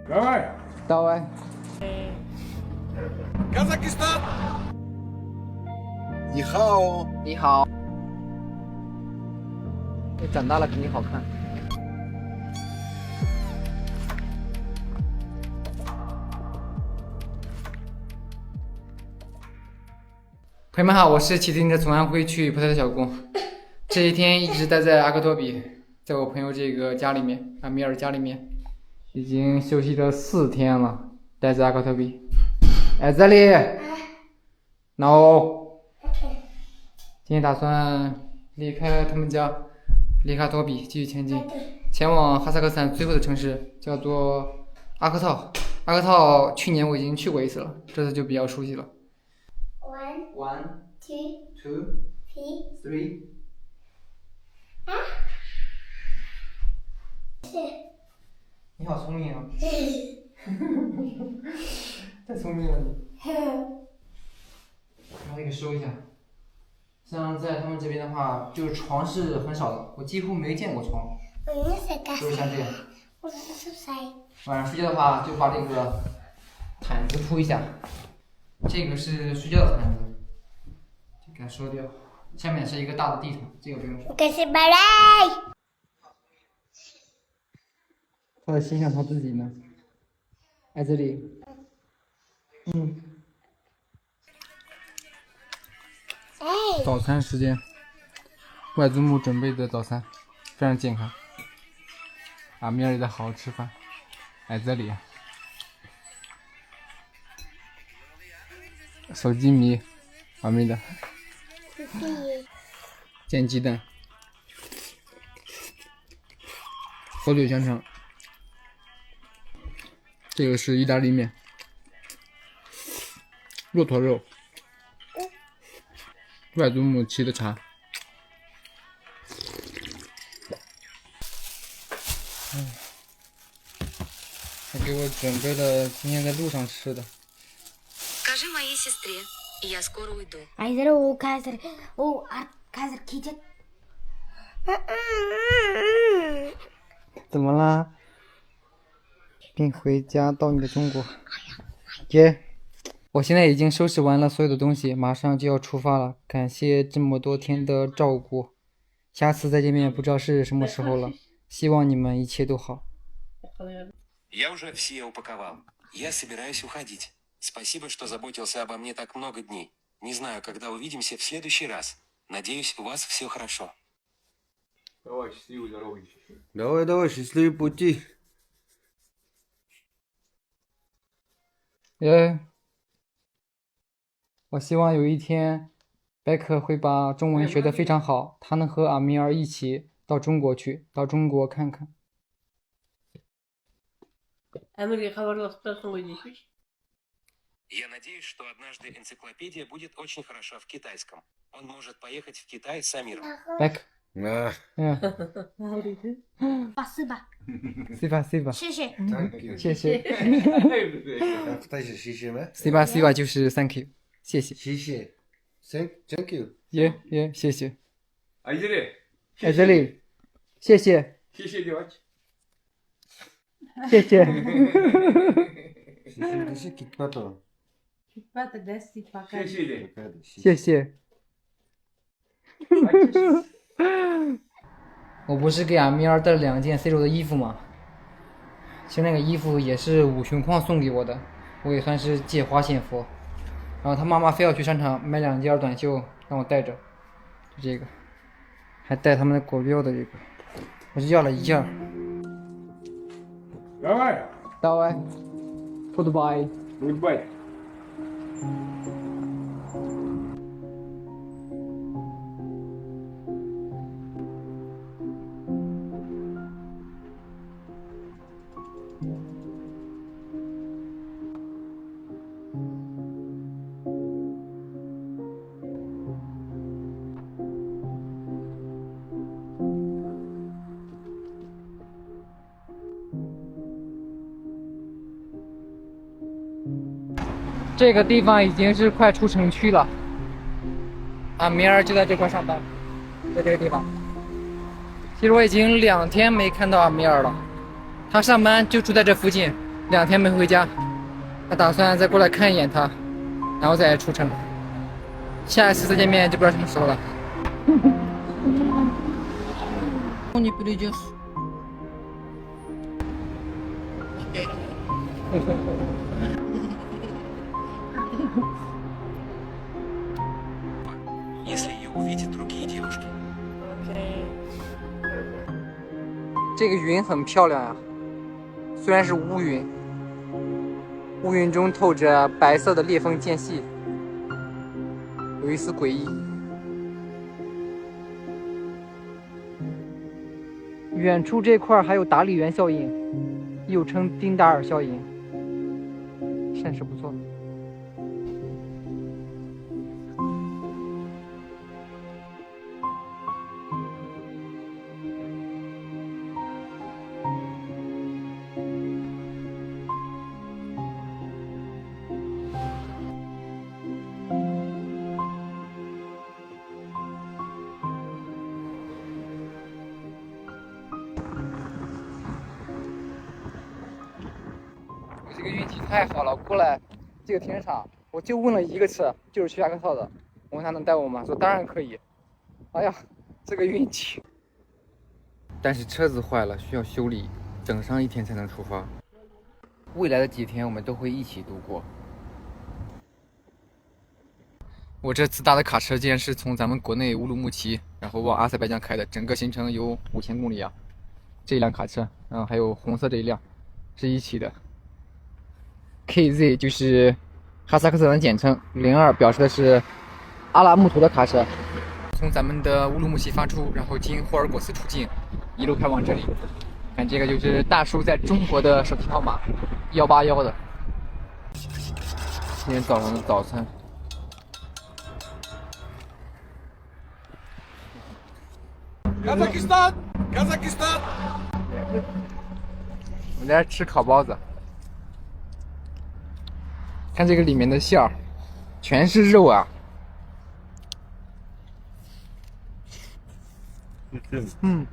Давай. Давай. Казахстан. 你好，你好。你长大了比你好看。朋友们好，我是骑自行车从安徽去葡萄牙的小工。这一天一直待在阿克托比，在我朋友这个家里面，阿米尔家里面，已经休息了4天了，待在阿克托比。哎，这里，然后今天打算离开他们家，离开托比，继续前进，前往哈萨克斯坦最后的城市，叫做阿克套。阿克套去年我已经去过一次了，这次就比较熟悉了。One, two, three. 你好聪明啊！太聪明了你。把这个收一下。像在他们这边的话，就是床是很少的，我几乎没见过床，就是像这样。晚上睡觉的话，就把这个毯子铺一下，这个是睡觉的毯子，就给它收掉。下面是一个大的地毯，这个不用说。他在欣赏他自己呢。哎，这里，早餐时间，外祖母准备的早餐，非常健康。阿米尔也在好好吃饭。哎，这里，手机米，阿米的，煎鸡蛋，火腿香肠。这个是意大利面，骆驼肉，外祖母沏的茶。他给我准备了今天在路上吃的。Скажи моей сестре, я скоро уйду. عايزة له كازر كازر كيجت 怎么啦？并回家到你的中国。姐，我现在已经收拾完了所有的东西，马上就要出发了。感谢这么多天的照顾，下次再见面不知道是什么时候了。希望你们一切都好。Я уже все упаковал. Я собираюсь уходить. Спасибо, что заботился обо мне так много дней. Не знаю, когда увидимся в следующий раз. Надеюсь, у вас все хорошо. Давай, счастливый дорогой. Давай, счастливый пути. 我希望有一天，白可会把中文学得非常好，他能和阿米尔一起到中国去，到中国看看。Я надеюсь, что однажды энциклопедия будет очень хороша в китайском. Он может поехать в Китай с Амиром. 白可，Ah, 是吧？ C 吧 C 吧，谢谢。 thank you. 谢谢。 谢谢吗？ C 吧 C 吧就是 Thank you， 谢谢。谢谢。Thank you. 耶，谢谢。 А иди. 在这里，谢谢， Хищи девать. 谢谢。谢谢 Kitpato. Хищи. 谢谢。我不是给阿米尔带了2件 C 罗的衣服吗？其实那个衣服也是武雄矿送给我的，我也算是借花献佛。然后他妈妈非要去商场买2件短袖让我带着，就这个，还带他们的国标的这个，我就要了1件。 Давай. Давай. Goodbye. Goodbye.这个地方已经是快出城区了，阿米尔就在这块上班，在这个地方。其实我已经2天没看到阿米尔了，他上班就住在这附近， 2天没回家，他打算再过来看一眼他，然后再出城。下一次再见面就不知道什么时候了。你不理解。если ее увидят другие девушки. 这个云很漂亮呀，虽然是乌云，乌云中透着白色的裂缝间隙，有一丝诡异。远处这块还有达里园效应，又称丁达尔效应，甚是不错。我这个运气太好了，过来这个停车场，我就问了一个车，就是去阿克套的。我问他能带我吗？说当然可以。哎呀，这个运气！但是车子坏了，需要修理，等上1天才能出发。未来的几天我们都会一起度过。我这次搭的卡车竟然是从咱们国内乌鲁木齐，然后往阿塞拜疆开的，整个行程有5000公里啊！这辆卡车，然后还有红色这一辆，是一起的。KZ 就是哈萨克斯坦的简称，02表示的是阿拉木图的卡车。从咱们的乌鲁木齐发出，然后经霍尔果斯出境，一路开往这里。看这个就是大叔在中国的手机号码181的。今天早上的早餐。Казахстан! Казахстан! 我们在这吃烤包子，看这个里面的馅儿，全是肉啊！嗯，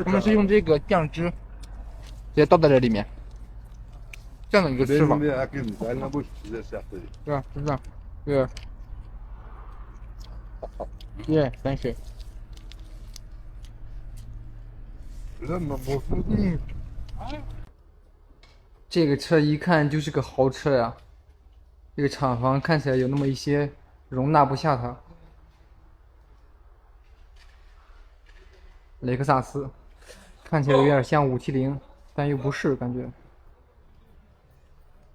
他们是用这个酱汁直接倒在这里面，这样的一个吃法，对吧？是这样，对。耶，感谢。这个车一看就是个豪车呀，这个厂房看起来有那么一些容纳不下它。雷克萨斯看起来有点像570，但又不是，感觉。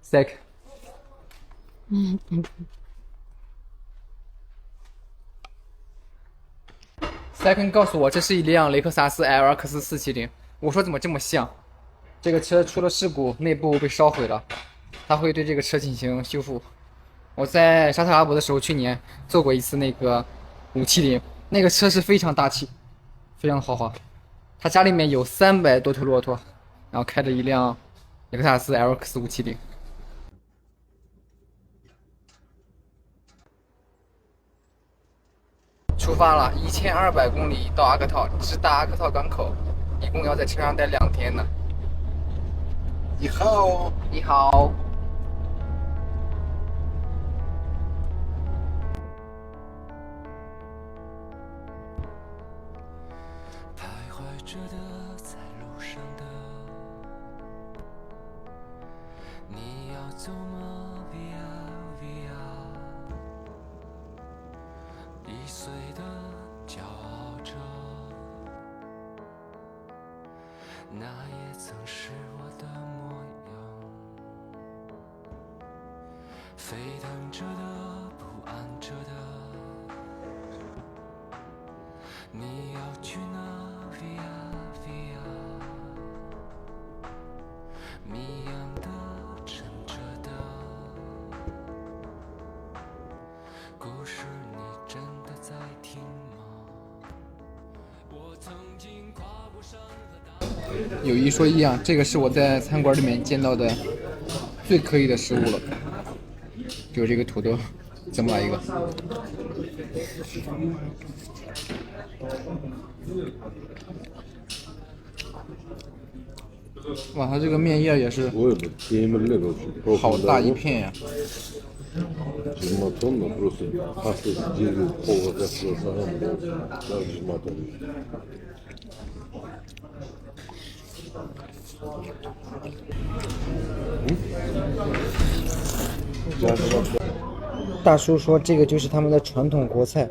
Sec。Second 告诉我这是一辆雷克萨斯 LX 470，我说怎么这么像？这个车出了事故，内部被烧毁了，他会对这个车进行修复。我在沙特阿拉伯的时候，去年坐过一次那个570，那个车是非常大气，非常豪华。他家里面有300多头骆驼，然后开着一辆雷克萨斯 LX 570。出发了，1200公里到阿克套，直达阿克套港口，一共要在车上待2天呢。你好，你好。徘徊着的，在路上的，你要走吗 ？Via Via， 易碎的骄傲着，那也曾是我的模样。沸腾着的，不安着的，你要去哪 ？Via Via， 谜样的，沉着的，故事你真的在听吗？我曾经跨过山和大。有一说一啊，这个是我在餐馆里面见到的最可以的食物了，就是这个土豆，这么来一个。哇，它这个面叶也是我也不听们那个是好大一片呀。什么ton的просто пасты делают пол за самым даже матом. М? 大叔说这个就是他们的传统国菜，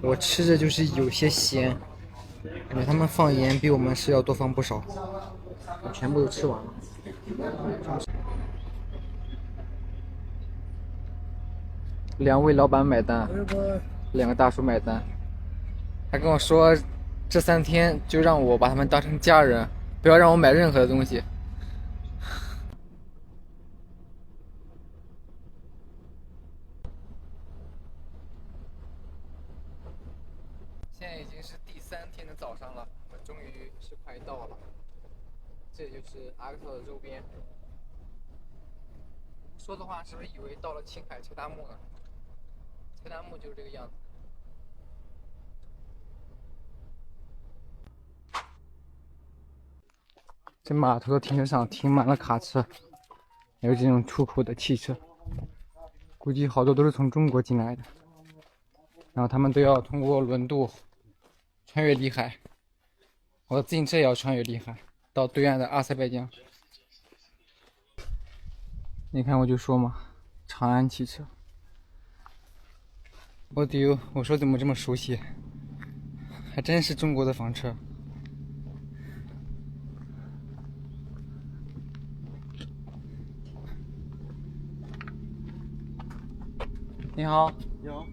我吃着就是有些咸，感觉他们放盐比我们是要多放不少。我全部都吃完了。两位老板买单，两个大叔买单。他跟我说，这3天就让我把他们当成家人，不要让我买任何的东西。现在已经是第3天的早上了，我们终于是快到了。这就是阿克特的周边。说的话是不是以为到了青海柴达木呢？柴达木就是这个样子。这码头的停车场停满了卡车，还有这种出口的汽车，估计好多都是从中国进来的。然后他们都要通过轮渡穿越里海，我的自行车也要穿越里海，到对岸的阿塞拜疆。你看我就说嘛，长安汽车。我丢，我说怎么这么熟悉？还真是中国的房车。你好。你好。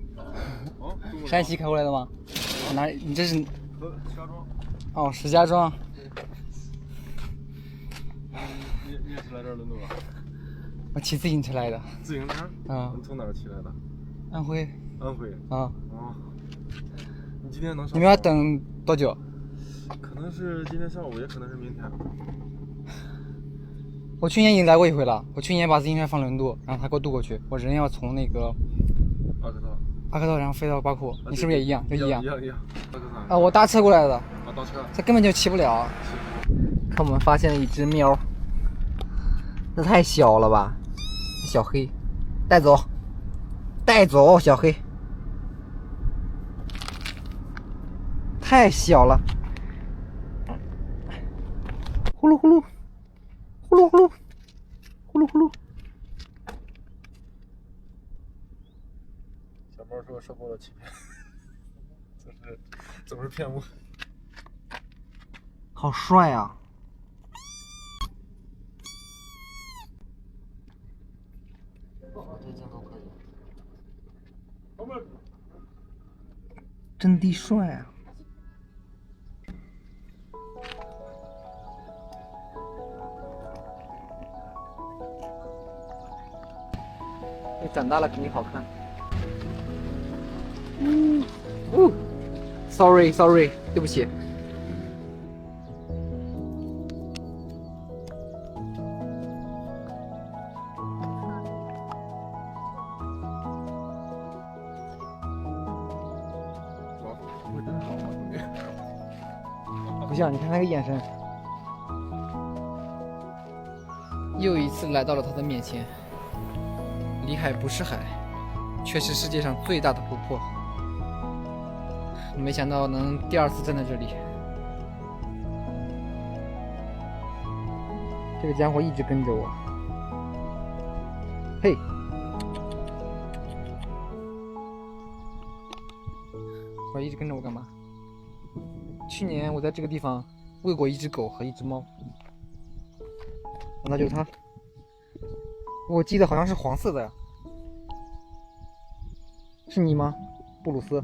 哦，山西开过来的吗？哪？你这是？石家庄。哦，石家庄。你也是来这儿轮渡吧？我骑自行车来的。自行车？啊。你从哪儿骑来的？安徽。安徽。啊。哦。你今天能上？你们要等多久？可能是今天下午，也可能是明天。我去年已经来过一回了。我去年把自行车放轮渡，然后他给我渡过去。我人要从那个阿克特，然后飞到巴库。你是不是也一样？就一样。一样。啊，我搭车过来的。搭车。这根本就骑不了。看我们发现了一只喵，这太小了吧？小黑，带走，带走，小黑，太小了。呼噜呼噜，呼噜呼噜，呼噜呼噜。小猫说受够了欺骗，总是骗我。好帅啊！真的帅啊！你长大了肯定好看。Sorry， 对不起。不像，你看那个眼神。又一次来到了他的面前。里海不是海，却是世界上最大的湖泊。没想到能第2次站在这里。这个家伙一直跟着我。嘿，我一直跟着我干嘛？去年我在这个地方喂过一只狗和一只猫。那就是它。我记得好像是黄色的呀。是你吗，布鲁斯？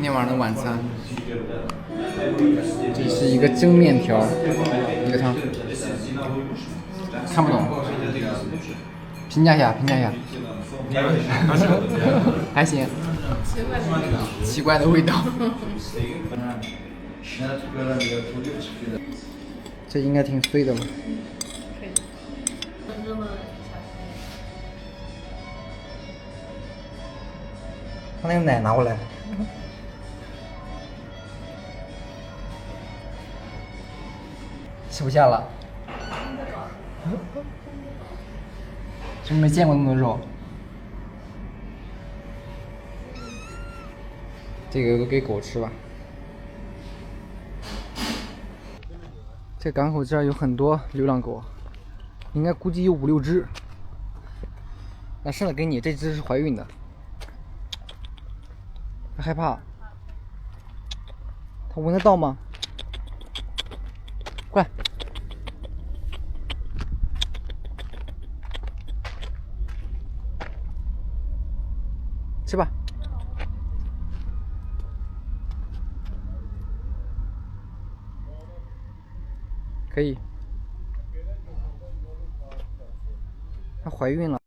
天晚上的晚餐。这是一个蒸面条，一个汤，看不懂，评价一下，评价一下。还行，奇怪的味道。这应该挺碎的吧？把那个奶拿过来。吃不下了。是不是没见过那么多肉？这个都给狗吃吧。这港口这儿有很多流浪狗，应该估计有5、6只。那剩的给你，这只是怀孕的。它害怕，它闻得到吗？过来，吃吧。可以。她怀孕了。